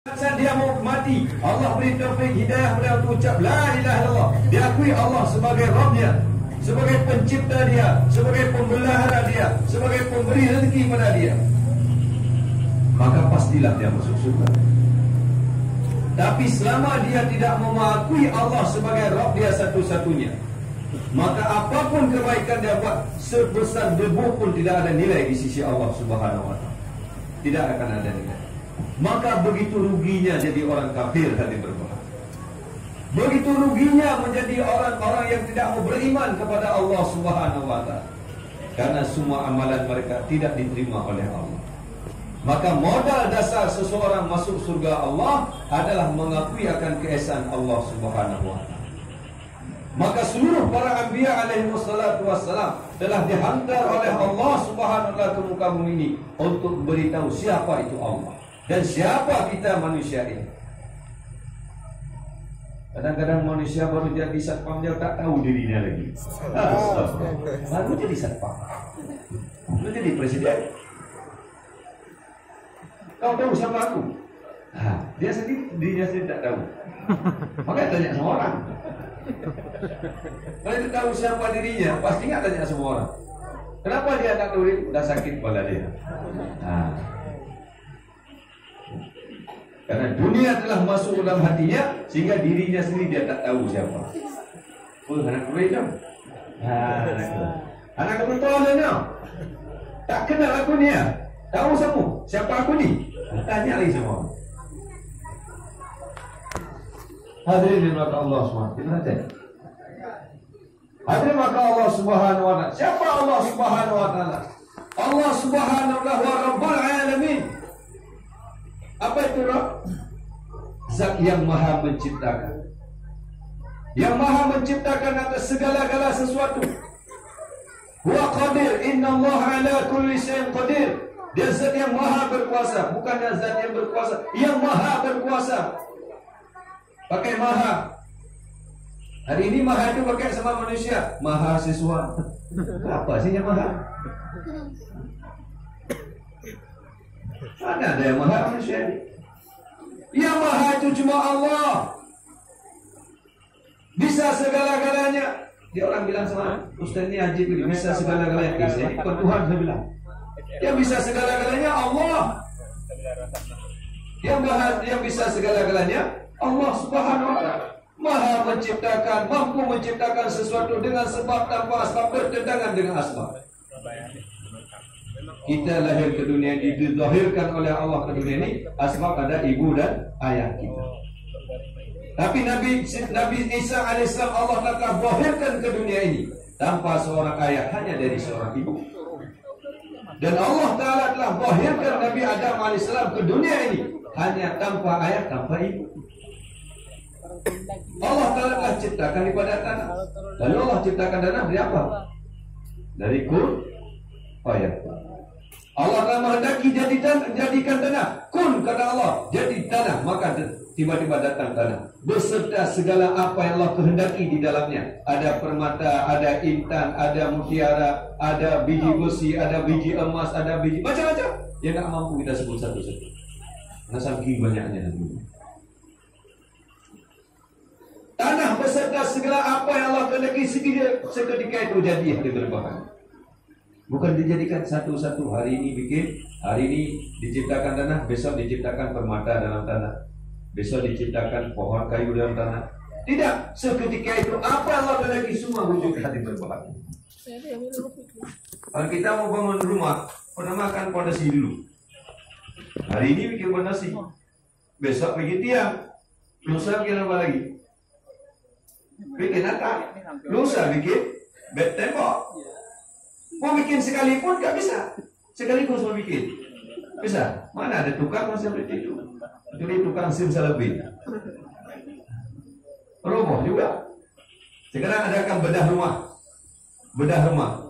Saat dia mau mati, Allah beri taufik hidayah pada untuk ucap la ilaha illallah. Dia akui Allah sebagai Rabb-Nya, sebagai pencipta dia, sebagai pembelahara dia, sebagai pemberi rezeki pada dia. Maka pastilah dia masuk surga. Tapi selama dia tidak mengakui Allah sebagai Rabb dia satu-satunya, maka apapun kebaikan dia buat, sebesar debu pun tidak ada nilai di sisi Allah Subhanahu wa taala. Tidak akan ada nilai. Maka begitu ruginya jadi orang kafir hati berbahagia. Begitu ruginya menjadi orang-orang yang tidak mau beriman kepada Allah Subhanahu wa taala. Karena semua amalan mereka tidak diterima oleh Allah. Maka modal dasar seseorang masuk surga Allah adalah mengakui akan keesaan Allah Subhanahu wa taala. Maka seluruh para anbiya alaihi wassalatu wassalam telah dihantar oleh Allah Subhanahu wa taala ke muka bumi ini untuk beritahu siapa itu Allah dan siapa kita manusia ini. Kadang-kadang manusia baru jadi satpam dia tak tahu dirinya lagi. Baru jadi satpam, baru jadi presiden. Kau tahu siapa aku? Dia sendiri dirinya sendiri tak tahu. Makanya tanya sama orang. Kalau dia tahu siapa dirinya, pasti nggak tanya semua orang. Kenapa dia tak tahu? Udah sakit kepala dia. Karena dunia telah masuk dalam hatinya sehingga dirinya sendiri dia tak tahu siapa. Anak kulit dong. Anak kebetulan tak kenal aku ni ya. Tahu semua siapa aku ni? Tanya lagi semua. Hadirin maka Allah SWT. Hadirin maka Allah Subhanahu wa taala. Siapa Allah Subhanahu wa taala? Allah Subhanahu wa taala Rabbul Alamin. Apa itu Rabb? Zat yang maha menciptakan, yang maha menciptakan atas segala-gala sesuatu. Huwa qadir, inna Allah ala kulli syai'in qadir. Dia zat yang maha berkuasa, bukannya zat yang berkuasa, yang maha berkuasa. Pakai maha. Hari ini maha itu pakai sama manusia, maha siswa. Apa sih yang maha? Mana ada yang maha manusia ini? Yang maha itu cuma Allah. Bisa segala-galanya. Dia orang bilang sama Ustaz ini Haji bisa segala-galanya. Saya ikut Tuhan, saya bilang. Yang bisa segala-galanya Allah. Yang bisa segala-galanya Allah Subhanahu wa taala. Maha menciptakan, mampu menciptakan sesuatu dengan sebab tanpa asbab, bertentangan dengan asbab. Kita lahir ke dunia ini dizahirkan oleh Allah ke dunia ini, asbab ada ibu dan ayah kita. Tapi Nabi Isa alaihissalam Allah telah zahirkan ke dunia ini tanpa seorang ayah, hanya dari seorang ibu. Dan Allah Ta'ala telah zahirkan Nabi Adam alaihissalam ke dunia ini hanya tanpa ayah, tanpa ibu. Allah Ta'ala telah ciptakan daripada tanah. Lalu Allah ciptakan tanah dari apa? Dari kun fayakun. Allah telah menghendaki jadikan tanah. Kun, kata Allah, jadi tanah. Maka tiba-tiba datang tanah beserta segala apa yang Allah kehendaki di dalamnya. Ada permata, ada intan, ada mutiara, ada biji besi, ada biji emas, ada biji macam-macam yang tak mampu kita sebut satu-satu. Karena saking banyaknya nanti. Tanah beserta segala apa yang Allah kehendaki seketika itu jadi hari berbahagia. Bukan dijadikan satu-satu. Hari ini diciptakan tanah, besok diciptakan permata dalam tanah, besok diciptakan pohon kayu dalam tanah. Tidak, seketika itu apa Allah kehendaki semua wujud hati berbahagia. Kalau kita mau bangun rumah, makan pondasi dulu. Hari ini bikin pondasi, besok bikin tiang, lusa bikin apa lagi? Bikin atap, lusa bikin bed tembok. Mau bikin sekalipun gak bisa. Sekaligus mau bikin bisa. Mana ada tukang masih seperti itu. Jadi tukang simsalabin roboh juga. Sekarang adakan bedah rumah.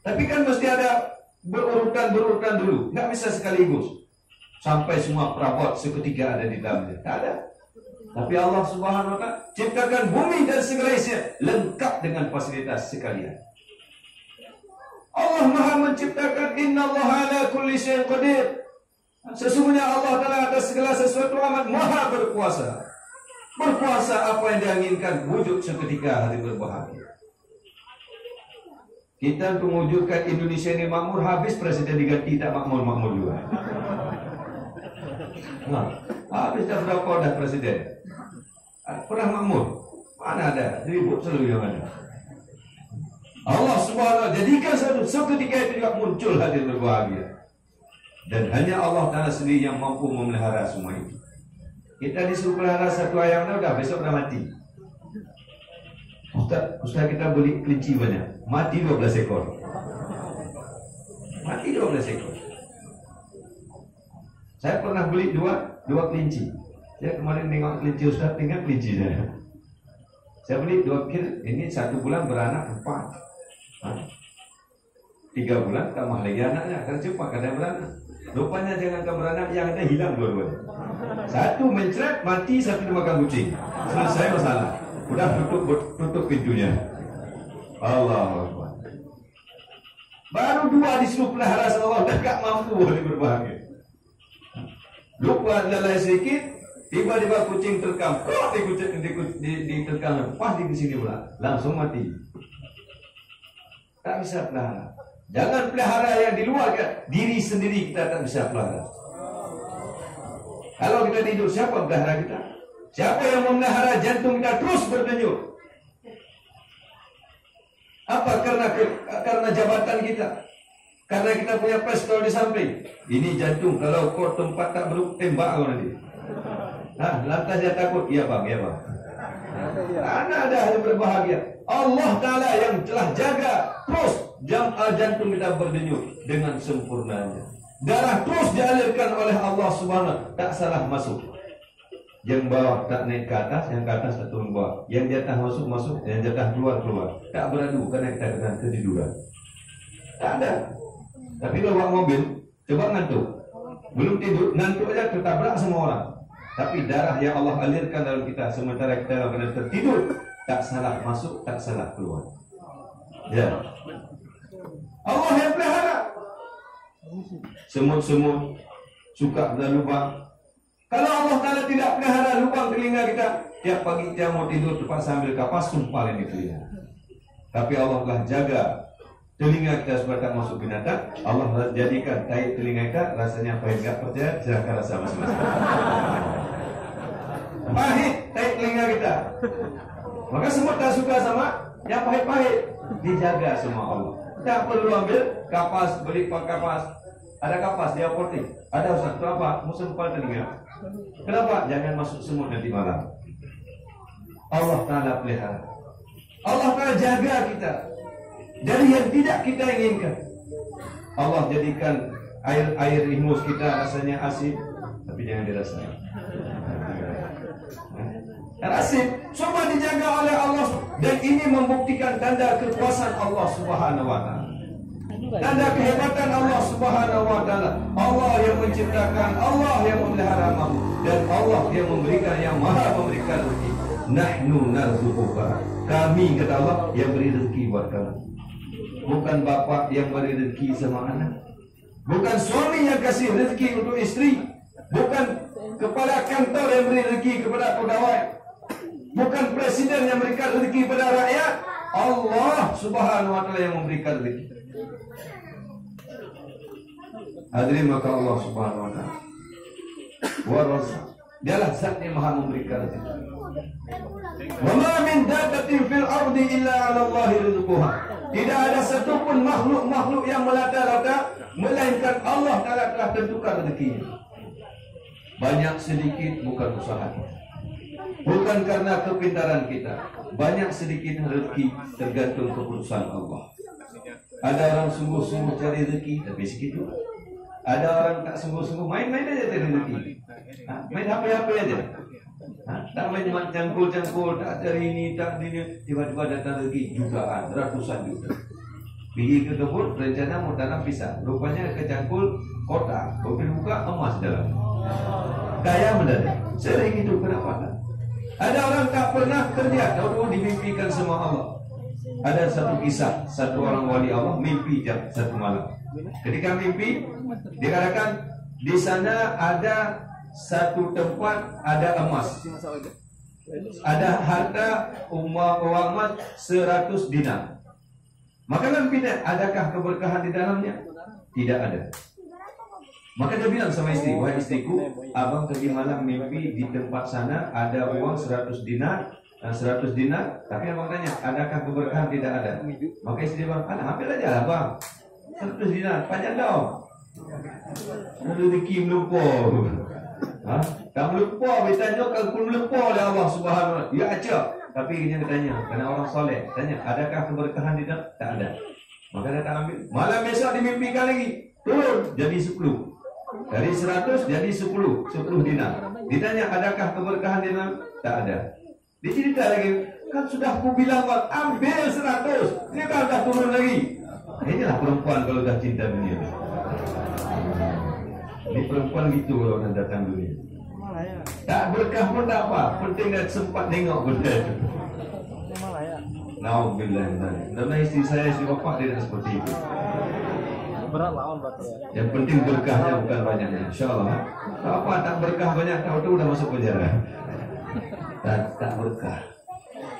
Tapi kan mesti ada berurutan dulu. Gak bisa sekaligus sampai semua perabot seketika ada di dalamnya. Tak ada. Tapi Allah Subhanahu wa taala ciptakan bumi dan segala isinya lengkap dengan fasilitas sekalian. Allah Maha menciptakan, inna Allah ala kulli syai'in qadir. Sesungguhnya Allah Ta'ala atas segala sesuatu amat maha berkuasa. Berkuasa apa yang dia inginkan wujud seketika hari berbahagia. Kita untuk mewujudkan Indonesia ini makmur, habis presiden diganti tak makmur-makmur juga. Nah, habis dah berapa dah presiden? Pernah makmur? Mana ada? Ribut selalu yang ada. Allah Subhanahu jadikan seketika itu juga muncul hadir berbahagia. Dan hanya Allah Ta'ala sendiri yang mampu memelihara semua itu. Kita disuruh pelihara satu ayam, dah besok dah mati. Ustaz kita beli kelinci banyak, mati 12 ekor. Mati 12 ekor. Saya pernah beli dua kelinci. Saya kemarin tengok kelinci Ustaz, tinggal kelinci saya. Saya beli 2 kil, ini 1 bulan beranak 4. 3 bulan tambah lagi anaknya, kan cepat kadang beranak. Rupanya jangan beranak, yang ada hilang dua-duanya. Satu mencret, mati, satu dimakan kucing. Selesai masalah. Udah tutup pintunya. Allah Akbar. Baru 2 disuruh pelihara Allah, dah tak mampu boleh berbahagia. Lupa lalai sedikit, tiba-tiba kucing terkam. Diterkam, pas di sini pula, langsung mati. Tak bisa pelihara. Jangan pelihara yang di luar, diri sendiri kita tak bisa pelihara. Kalau kita tidur, siapa pelihara kita? Siapa yang memelihara jantung kita terus berdenyut? Apa? Karena jabatan kita. Karena kita punya pistol di samping. Ini jantung, kalau kau tempat tak beruk, tembak kau nanti. Lantas dia takut. Ya bang, ya bang. Karena ada yang berbahagia. Allah Ta'ala yang telah jaga terus jantung kita berdenyut dengan sempurnanya. Darah terus dialirkan oleh Allah Subhanahu, tak salah masuk. Yang bawah tak naik ke atas, yang ke atas tak turun bawah. Yang jatah masuk, yang jatah keluar. Tak beradu karena kita kena ketiduran. Tak ada. Tapi kalau bawa mobil, coba ngantuk. Belum tidur, ngantuk aja tertabrak semua orang. Tapi darah yang Allah alirkan dalam kita, sementara kita dalam keadaan tertidur, tak salah masuk, tak salah keluar. Ya. Allah yang pelihara. Semut-semut suka dalam lubang. Kalau Allah Ta'ala tidak pelihara lubang telinga kita, tiap pagi kita mau tidur tempat sambil kapas, sumpah ini telinga. Tapi Allah telah jaga telinga kita supaya tak masuk binatang. Allah jadikan tahi telinga kita rasanya pahit, tak percaya, silahkan rasa masing-masing. Pahit tahi telinga kita. Maka semut tak suka sama yang pahit-pahit. Dijaga semua Allah. Tak perlu ambil kapas, beli kapas. Ada kapas, dia porting. Ada Ustaz, itu apa? Musim kepala telinga. Kenapa? Jangan masuk semut nanti malam. Allah Ta'ala pelihara. Allah Ta'ala jaga kita dari yang tidak kita inginkan. Allah jadikan air ingus kita rasanya asin, tapi jangan dirasakan. Asin, semua dijaga oleh Allah. Dan ini membuktikan tanda kekuasaan Allah Subhanahu wa Ta'ala. Tanda kehebatan Allah Subhanahu wa Ta'ala. Allah yang menciptakan, Allah yang memelihara kamu, dan Allah yang memberikan, yang maha memberikan rezeki. Nahnu narzuquka. Kami, kata Allah, yang beri rezeki buat kamu. Bukan bapak yang beri rezeki sama anak. Bukan suami yang kasih rezeki untuk istri. Bukan kepala kantor yang beri rezeki kepada pegawai. Bukan presiden yang memberikan rezeki kepada rakyat. Allah Subhanahu wa Ta'ala yang memberikan rezeki. Hadirin, maka Allah Subhanahu wa Ta'ala War-Razzaq, dialah zat yang maha memberikan rezeki. Wa ma min dabbatin fil ardi illa 'ala Allahi rizquha. Tidak ada satupun makhluk yang melata-lata melainkan Allah Ta'ala telah tentukan rezekinya. Banyak sedikit bukan usaha kita, bukan karena kepintaran kita. Banyak sedikit rezeki tergantung keputusan Allah. Ada orang sungguh-sungguh cari rezeki tapi sedikit juga. Ada orang tak sungguh-sungguh main-main aja cari rezeki. Main HP aja. Tak main cangkul-cangkul, tak cari ini, tak ini. Tiba-tiba datang rezeki jutaan, ratusan juta. Pergi ke kebun, rencana mau tanam pisang. Rupanya kecangkul kotak, mobil buka emas dalam. Kaya mendadak. Sering itu, kenapa? Ada orang tak pernah kerja, tahu-tahu dimimpikan sama Allah. Ada satu kisah, satu orang wali Allah mimpi jam satu malam. Ketika mimpi, dikatakan Di sana ada satu tempat ada emas. Ada harta uang emas 100 dinar. Maka Nabi tanya, adakah keberkahan di dalamnya? Tidak ada. Maka dia bilang sama istri, wahai istriku, abang tadi malam mimpi di tempat sana ada uang 100 dinar, tapi abang tanya, adakah keberkahan? Tidak ada. Maka istri bilang, ambil aja abang, 100 dinar, panjang dong. Rezeki melupa. Tak melupa, bertanya kalau melupa oleh Allah Subhanahu wa taala. Ya aja. Tapi dia tanya, karena orang soleh, tanya, adakah keberkahan di dalam? Tak ada. Maka dia tak ambil. Malam besok dimimpikan lagi, turun jadi 10. Dari 100 jadi 10 dinar. Ditanya, adakah keberkahan di dalam? Tak ada. Dicerita lagi, kan sudah aku bilang, ambil 100. Dia kan dah turun lagi. Inilah perempuan kalau dah cinta dunia. Ini perempuan gitu kalau dah datang dunia. Tak berkah pun tak apa, penting dah sempat tengok benda itu. Nauzubillah. Dan istri saya, istri bapak dia tak seperti itu. Berat lawan batu. Yang penting berkahnya bukan banyaknya. InsyaAllah. Apa tak berkah banyak, tahu udah masuk penjara. Tak berkah.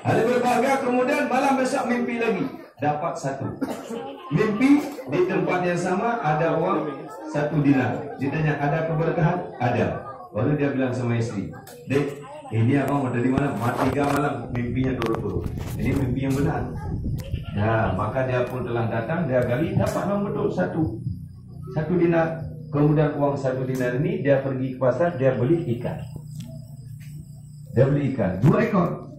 Hari berbahagia, kemudian malam besok mimpi lagi. Dapat 1. Mimpi di tempat yang sama ada uang 1 dinar. Ditanya, ada keberkahan? Ada. Baru dia bilang sama istri, Dek, ini abang dari mana? 3 malam mimpinya turun-turun. Ini mimpi yang benar. Nah, maka dia pun telah datang, dia gali, dapat memang betul 1 dinar. Kemudian uang 1 dinar ini dia pergi ke pasar, dia beli ikan. Dia beli ikan 2 ekor.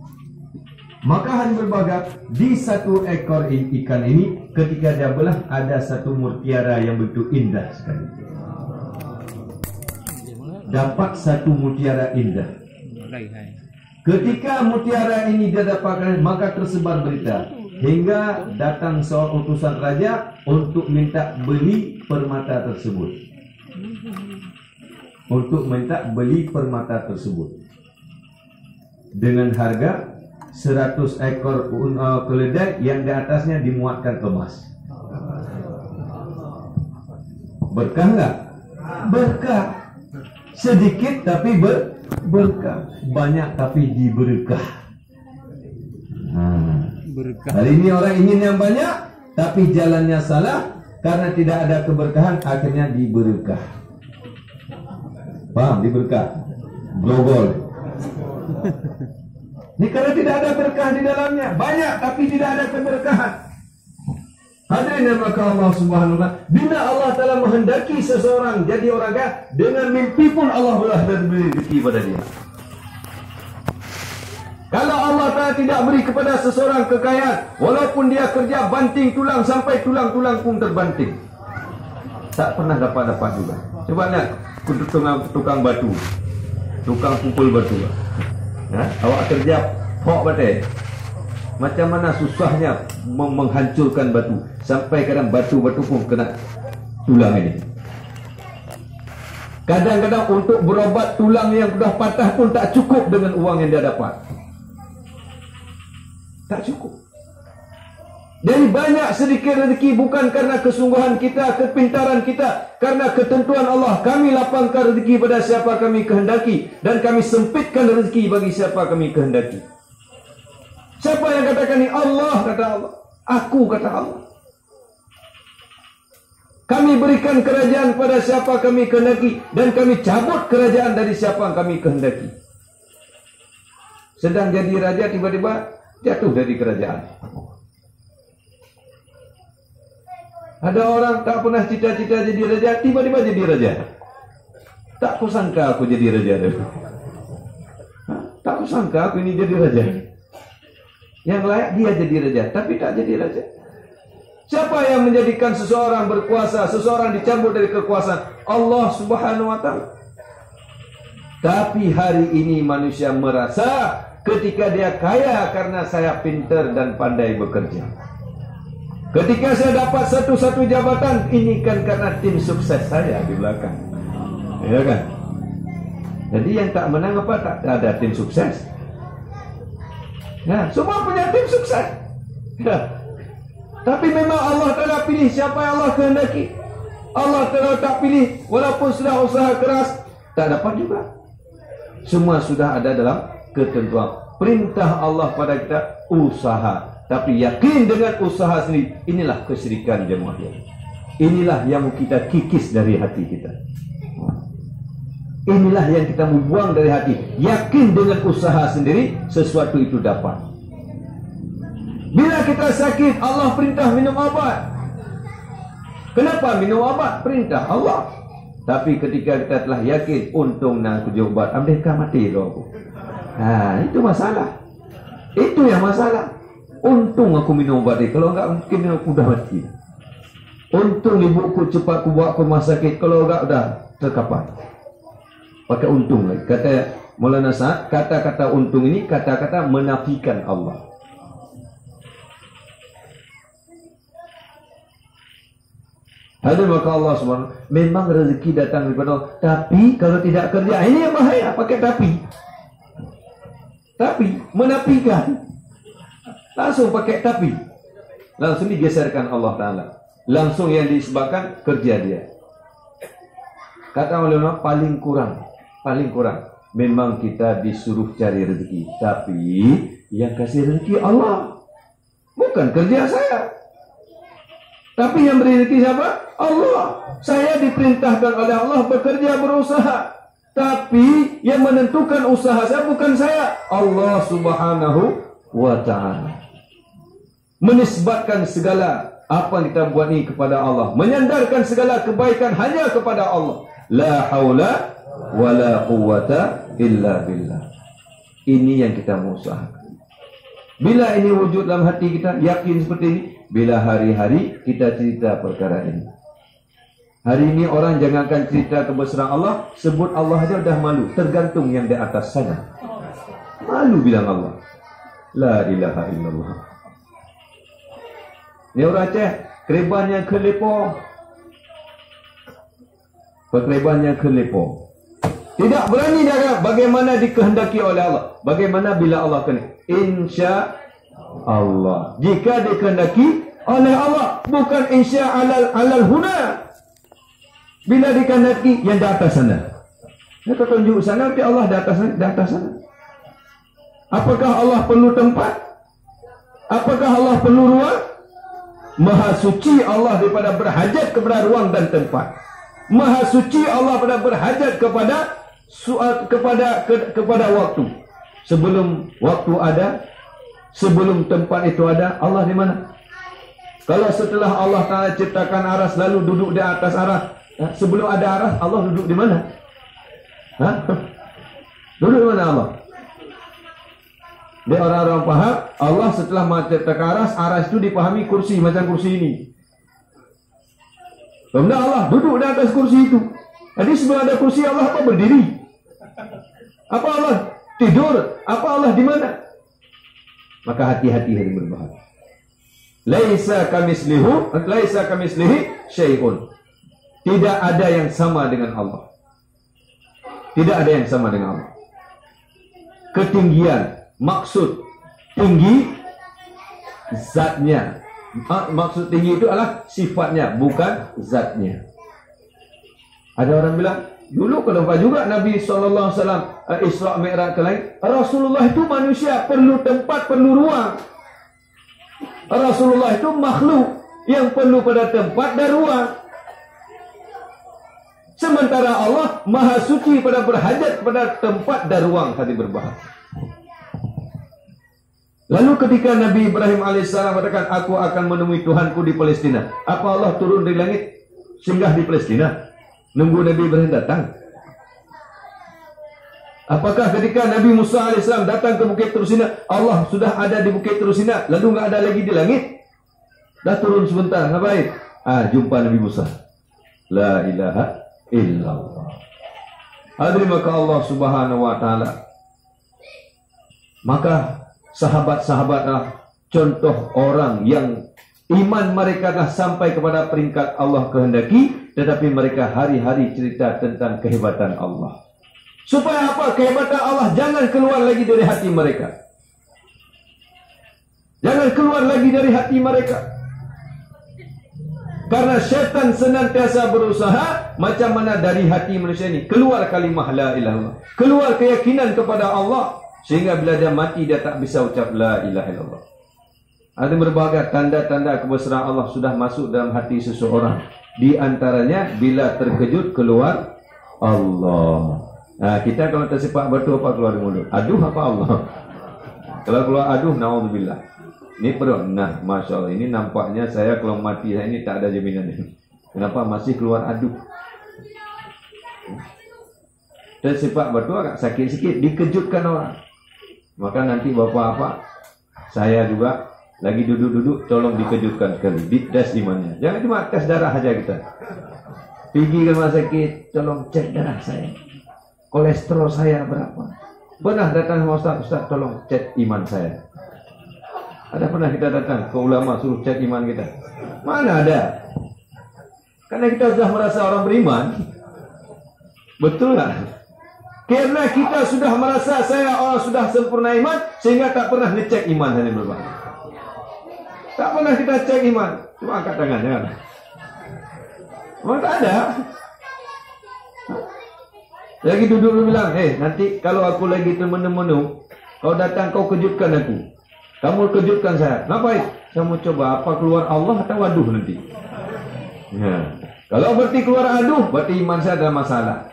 Maka hari berbahagia, di 1 ekor ikan ini, ketika dia belah ada 1 mutiara yang bentuk indah sekali. Dapat 1 mutiara indah. Ketika mutiara ini dia dapatkan, maka tersebar berita hingga datang seorang utusan raja untuk minta beli permata tersebut. Dengan harga 100 ekor keledai yang di atasnya dimuatkan emas. Berkah enggak? Berkah. Sedikit tapi berkah, banyak tapi diberkah. Hari ini orang ingin yang banyak, tapi jalannya salah karena tidak ada keberkahan, akhirnya diberkah. Paham? Diberkah, global. Ini karena tidak ada berkah di dalamnya, banyak tapi tidak ada keberkahan. Hadirin maka Allah Subhanahu wa taala, bila Allah Taala menghendaki seseorang jadi orang kaya, dengan mimpi pun Allah boleh beri rezeki pada dia. Kalau Allah Taala tidak beri kepada seseorang kekayaan, walaupun dia kerja banting tulang sampai tulang-tulang pun terbanting, tak pernah dapat juga. Coba lihat tukang batu, tukang pukul batu. Awak kerja pok batai, macam mana susahnya menghancurkan batu, sampai kadang batu-batu pun kena tulang ini. Kadang-kadang untuk berobat tulang yang sudah patah pun tak cukup dengan uang yang dia dapat. Tak cukup. Jadi banyak sedikit rezeki bukan karena kesungguhan kita, kepintaran kita, karena ketentuan Allah. Kami lapangkan rezeki pada siapa kami kehendaki, dan kami sempitkan rezeki bagi siapa kami kehendaki. Siapa yang katakan ini? Allah, kata Allah. Aku, kata Allah. Kami berikan kerajaan pada siapa kami kehendaki, dan kami cabut kerajaan dari siapa yang kami kehendaki. Sedang jadi raja, tiba-tiba jatuh dari kerajaan. Ada orang tak pernah cita-cita jadi raja, tiba-tiba jadi raja. Tak kusangka aku jadi raja. Tak kusangka aku ini jadi raja. Yang layak dia jadi raja, tapi tak jadi raja. Siapa yang menjadikan seseorang berkuasa, seseorang dicabut dari kekuasaan? Allah Subhanahu wa taala. Tapi hari ini manusia merasa ketika dia kaya karena saya pintar dan pandai bekerja. Ketika saya dapat satu jabatan, ini kan karena tim sukses saya di belakang. Ya kan? Jadi yang tak menang apa? Tak ada tim sukses. Nah, semua punya tim sukses. Ya. Tapi memang Allah Ta'ala pilih siapa yang Allah kehendaki. Allah Ta'ala tak pilih, walaupun sudah usaha keras, tak dapat juga. Semua sudah ada dalam ketentuan. Perintah Allah pada kita, usaha. Tapi yakin dengan usaha sendiri, inilah kesyirikan jemaah. Inilah yang kita kikis dari hati kita. Inilah yang kita membuang dari hati. Yakin dengan usaha sendiri, sesuatu itu dapat. Bila kita sakit, Allah perintah minum obat. Kenapa minum obat? Perintah Allah. Tapi ketika kita telah yakin, untung nak kerja ubat, mereka mati aku. Itu masalah. Itu yang masalah. Untung aku minum ubat ni. Kalau enggak, mungkin aku dah mati. Untung ibuku cepat aku bawa ke rumah sakit. Kalau enggak, dah terkapar. Pakai untung lagi. Kata Maulana Sa'ad, kata-kata untung ini kata-kata menafikan Allah. Ada maka Allah SWT, memang rezeki datang daripada Allah. Tapi kalau tidak kerja, ini yang bahaya. Pakai tapi menafikan. Langsung pakai tapi. Langsung digeserkan Allah Ta'ala. Langsung yang disebabkan kerja dia. Kata ulama paling kurang. Memang kita disuruh cari rezeki. Tapi yang kasih rezeki Allah. Bukan kerja saya. Tapi yang beri rezeki siapa? Allah. Saya diperintahkan oleh Allah bekerja, berusaha. Tapi yang menentukan usaha saya bukan saya. Allah Subhanahu wa Ta'ala. Menisbatkan segala apa yang kita buat ini kepada Allah. Menyandarkan segala kebaikan hanya kepada Allah. La haula wa la quwwata illa billah. Ini yang kita usahakan. Bila ini wujud dalam hati kita, yakin seperti ini. Bila hari-hari kita cerita perkara ini. Hari ini orang jangankan cerita kebesaran Allah, sebut Allah saja dah malu. Tergantung yang di atas sana. Malu bilang Allah. La ilaha illallah. Ni orang Aceh, kerebannya ke lepo. Perkerebannya ke lepo. Tidak berani dia bagaimana dikehendaki oleh Allah. Bagaimana bila Allah kena. Insya Allah. Jika dikehendaki oleh Allah, bukan insya alal huna. Bila dikehendaki yang di atas sana. Kita tunjuk sana, tapi Allah di atas sana. Apakah Allah perlu tempat? Apakah Allah perlu ruang? Maha suci Allah daripada berhajat kepada ruang dan tempat. Maha suci Allah pada berhajat kepada waktu. Sebelum waktu ada, sebelum tempat itu ada, Allah di mana? Kalau setelah Allah Ta'ala ciptakan aras lalu duduk di atas aras, sebelum ada aras, Allah duduk di mana? Duduk di mana Allah? Dia orang-orang faham, Allah setelah menciptakan aras itu dipahami kursi, macam kursi ini. Kemudian Allah duduk di atas kursi itu. Jadi sebelum ada kursi, Allah apa berdiri? Apa Allah tidur? Apa Allah di mana? Maka hati-hati hari berbahaya. Laisa kamislihi syai'un. Tidak ada yang sama dengan Allah. Tidak ada yang sama dengan Allah. Ketinggian, maksud tinggi zatnya. Maksud tinggi itu adalah sifatnya, bukan zatnya. Ada orang bilang, dulu kenapa juga Nabi SAW Isra' Mi'raj ke lain? Rasulullah itu manusia, perlu tempat, perlu ruang. Rasulullah itu makhluk yang perlu pada tempat dan ruang. Sementara Allah Maha Suci pada berhajat pada tempat dan ruang. Hati berbahaya. Lalu ketika Nabi Ibrahim AS katakan, aku akan menemui Tuhanku di Palestina. Apa Allah turun dari langit singgah di Palestina? Nunggu Nabi Ibrahim datang? Apakah ketika Nabi Musa AS datang ke Bukit Tursina, Allah sudah ada di Bukit Tursina, lalu enggak ada lagi di langit? Dah turun sebentar, ngapain? Jumpa Nabi Musa. La ilaha illallah. Hadirin maka Allah Subhanahu wa Ta'ala. Maka sahabat-sahabatlah contoh orang yang iman mereka dah sampai kepada peringkat Allah kehendaki, tetapi mereka hari-hari cerita tentang kehebatan Allah. Supaya apa? Kehebatan Allah jangan keluar lagi dari hati mereka. Jangan keluar lagi dari hati mereka. Karena syaitan senantiasa berusaha macam mana dari hati manusia ini keluar kalimah la ilaha illallah, keluar keyakinan kepada Allah, sehingga bila dia mati dia tak bisa ucap la ilaha illallah. Ada berbagai tanda-tanda kebesaran Allah sudah masuk dalam hati seseorang. Di antaranya bila terkejut keluar Allah. Nah, kita kalau tersepak batu apa keluar dari mulut? Aduh apa Allah? Kalau keluar aduh, naudzubillah. Ini perut. Nah, Masya Allah, ini nampaknya saya kalau mati saya ini tak ada jaminan ini. Kenapa masih keluar aduh? Tersepak batu agak sakit sikit, dikejutkan orang. Maka nanti bapak-bapak, saya juga lagi duduk-duduk, tolong dikejutkan sekali, dites imannya. Jangan cuma tes darah aja kita. Pergi ke rumah sakit, tolong cek darah saya, kolesterol saya berapa. Pernah datang sama Ustaz, tolong cek iman saya. Ada pernah kita datang ke ulama suruh cek iman kita? Mana ada? Karena kita sudah merasa orang beriman. Betul tak? Karena kita sudah merasa saya orang sudah sempurna iman, sehingga tak pernah ngecek iman hari berbahagia. Tak pernah kita cek iman. Cuma angkat tangan, jangan. Memang tak ada. Lagi duduk bilang, nanti kalau aku lagi termenung-menung, kau datang kau kejutkan aku. Kamu kejutkan saya. Ngapain? Saya mau coba apa keluar Allah atau aduh nanti. Ya. Kalau berarti keluar aduh, berarti iman saya ada masalah.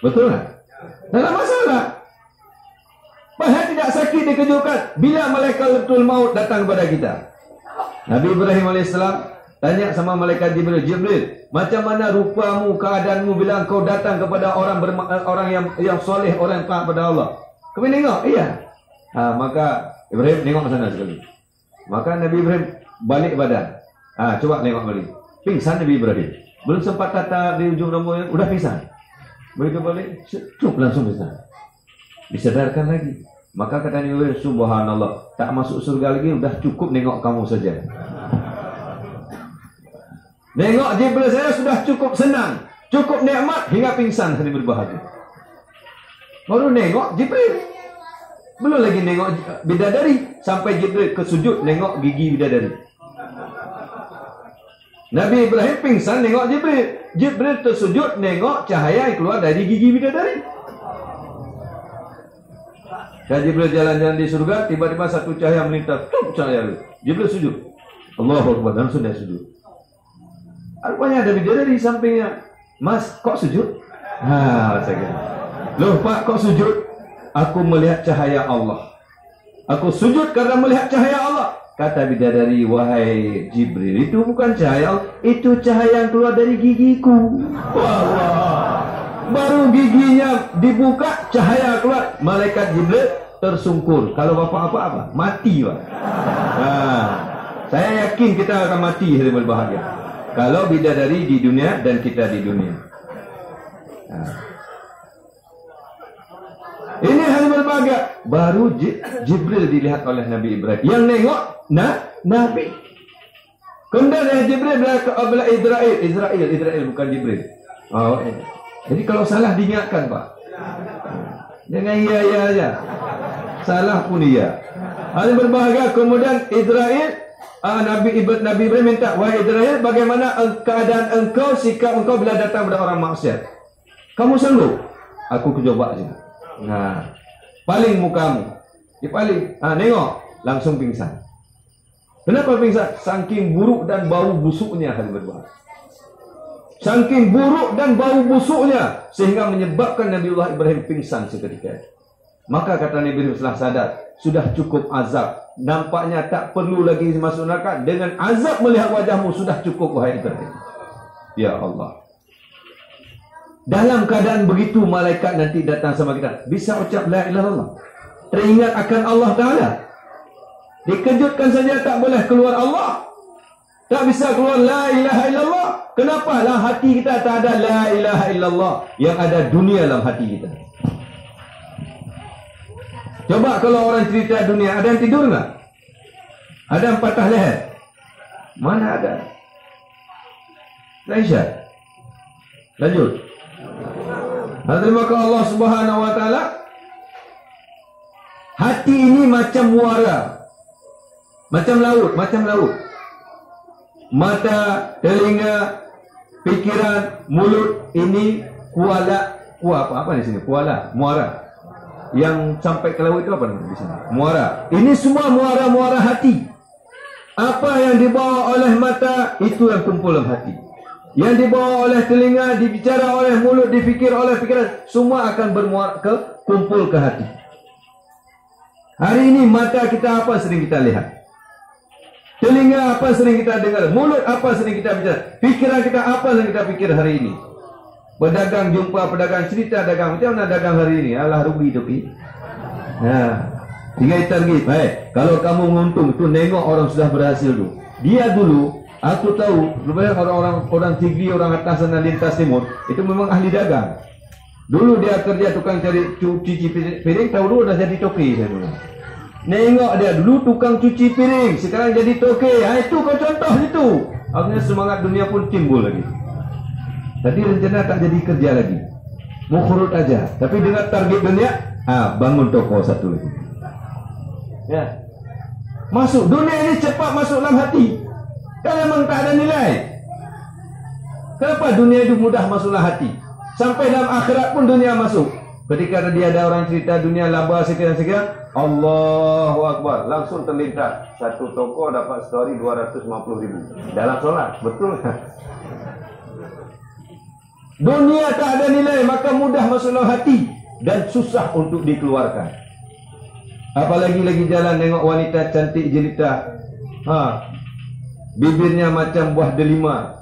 Betul tak? Dalam masalah. Bahaya tidak sakit dikejutkan bila malaikatul maut datang kepada kita. Nabi Ibrahim AS tanya sama malaikat Jibril, macam mana rupamu, keadaanmu bila engkau datang kepada orang yang soleh, orang yang taat kepada Allah. Kau tengok, iya. Maka Ibrahim tengok ke sana sekali. Maka Nabi Ibrahim balik badan. Coba tengok balik. Pingsan Nabi Ibrahim. Belum sempat tatap di ujung rambutnya, udah pingsan. Begitu balik, langsung pingsan. Disadarkan lagi. Maka kata Nabi Ibrahim, subhanallah, tak masuk surga lagi, udah cukup nengok kamu saja. Nengok Jibril saya sudah cukup senang, cukup nikmat hingga pingsan hari berbahagia. Baru nengok Jibril. Belum lagi nengok bidadari, sampai Jibril ke sujud nengok gigi bidadari. Nabi Ibrahim pingsan nengok Jibril. Jibril tersujud nengok cahaya yang keluar dari gigi bidadari. Dan Jibril jalan-jalan di surga, tiba-tiba satu cahaya melintas, cahaya. Jibril sujud. Allahu Akbar, langsung dia sujud. Rupanya ada bidadari di sampingnya. Mas, kok sujud? Saya kira. Loh Pak, kok sujud? Aku melihat cahaya Allah. Aku sujud karena melihat cahaya Allah. Kata bidadari, wahai Jibril, itu bukan cahaya Allah, itu cahaya yang keluar dari gigiku. Wah. Baru giginya dibuka, cahaya keluar. Malaikat Jibril tersungkur. Kalau bapak apa? Mati Pak. Saya yakin kita akan mati hari berbahagia. Kalau bidadari di dunia dan kita di dunia. Ini hari berbahagia. Baru Jibril dilihat oleh Nabi Ibrahim. Yang nengok Nabi. Kemudian Jibril bila Israel bukan Jibril. Jadi kalau salah diingatkan Pak. Jangan iya aja. Salah pun iya. Hari berbahagia. Kemudian Israel, Nabi Ibrahim minta, wahai Israel, bagaimana keadaan engkau, sikap engkau bila datang kepada orang maksiat? Kamu sanggup? Aku coba saja. Paling mukamu. Dipaling. Nengok. Langsung pingsan. Kenapa pingsan? Saking buruk dan bau busuknya hari berbahagia. Saking buruk dan bau busuknya, sehingga menyebabkan Nabiullah Ibrahim pingsan seketika. Maka kata Nabi Ibrahim setelah sadar, sudah cukup azab. Nampaknya tak perlu lagi masuk neraka. Dengan azab melihat wajahmu sudah cukup wahai Ibrahim. Ya Allah. Dalam keadaan begitu, malaikat nanti datang sama kita. Bisa ucap la ilaha illallah. Teringat akan Allah Ta'ala. Dikejutkan saja tak boleh keluar Allah. Tak bisa keluar la ilaha illallah. Kenapa? Dalam hati kita tak ada la ilaha illallah. Yang ada dunia dalam hati kita. Coba kalau orang cerita dunia, ada yang tidur tak? Ada yang patah leher? Mana ada? Aisyah. Lanjut. Terima kasih Allah Subhanahu wa taala. Hati ini macam muara. Macam laut. mata, telinga, pikiran, mulut ini apa di sini? Muara. Yang sampai ke laut itu apa di sini? Muara. Ini semua muara-muara hati. Apa yang dibawa oleh mata itu yang kumpul dalam hati. Yang dibawa oleh telinga, dibicara oleh mulut, difikir oleh pikiran, semua akan bermuara kumpul ke hati. Hari ini mata kita apa sering kita lihat? Telinga apa sering kita dengar? Mulut apa sering kita bicara? Pikiran kita apa sering kita pikir hari ini? Pedagang jumpa pedagang, cerita dagang. Macam mana dagang hari ini? Alah, rugi tu pi. Tinggal target. Kalau kamu untung tu, nengok orang sudah berhasil tu. Dia dulu, aku tahu, lebih orang Tigri, orang atas sana lintas timur, itu memang ahli dagang. Dulu dia kerja tukang cari cuci piring, tahu dulu dah jadi toke saya dulu. Nengok dia dulu tukang cuci piring, sekarang jadi toke. Itu kau contoh itu. Akhirnya semangat dunia pun timbul lagi. Tadi rencana tak jadi kerja lagi, mau khurut aja. Tapi dengan target dunia, bangun toko satu lagi. Ya, masuk dunia ini cepat masuk dalam hati. Kalau memang tak ada nilai, kenapa dunia itu mudah masuklah hati? Sampai dalam akhirat pun dunia masuk. Ketika dia ada orang cerita dunia laba sekian-sekian, Allahu Akbar, langsung terlintas. Satu toko dapat story 250.000 dalam solat, betul? Dunia tak ada nilai, maka mudah masuk dalam hati dan susah untuk dikeluarkan. Apalagi lagi jalan tengok wanita cantik jelita, bibirnya macam buah delima.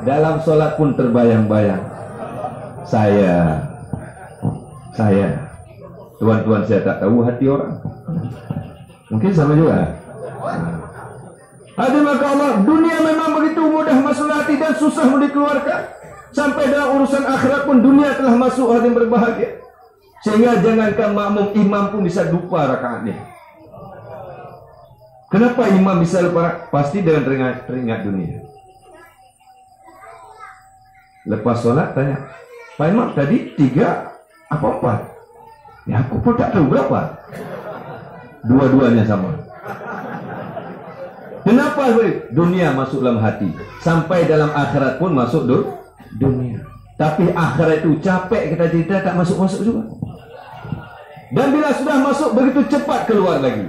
Dalam solat pun terbayang-bayang. Saya, tuan-tuan, saya tak tahu hati orang. Mungkin sama juga. Hadirin Allah, dunia memang begitu mudah masuk hati dan susah dikeluarkan. Sampai dalam urusan akhirat pun dunia telah masuk, hadirin berbahagia. Sehingga jangankan makmum, imam pun bisa lupa rakaatnya. Kenapa imam bisa lupa? Pasti dengan teringat dunia. Lepas solat tanya, Pak Imam tadi 3 apa 4? Ya aku pun tak tahu berapa. Dua-duanya sama. Kenapa? Dunia masuk dalam hati. Sampai dalam akhirat pun masuk dunia. Tapi akhirat itu capek kita cerita, tak masuk-masuk juga. Dan bila sudah masuk, begitu cepat keluar lagi.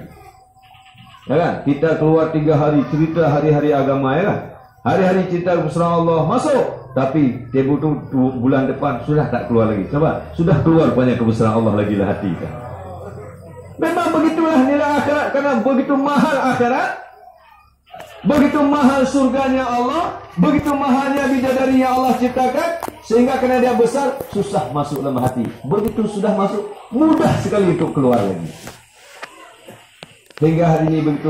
Ya kan? Kita keluar 3 hari cerita hari-hari agama, ya kan? Hari-hari cerita kebesaran Allah masuk. Tapi tempoh itu bulan depan sudah tak keluar lagi. Coba, sudah keluar banyak kebesaran Allah lagi lah hati kita. Memang begitulah nilai akhirat. Karena begitu mahal akhirat, begitu mahal surganya Allah, begitu mahalnya bidadari yang Allah ciptakan, sehingga karena dia besar, susah masuk dalam hati. Begitu sudah masuk, mudah sekali untuk keluar lagi. Sehingga hari ini begitu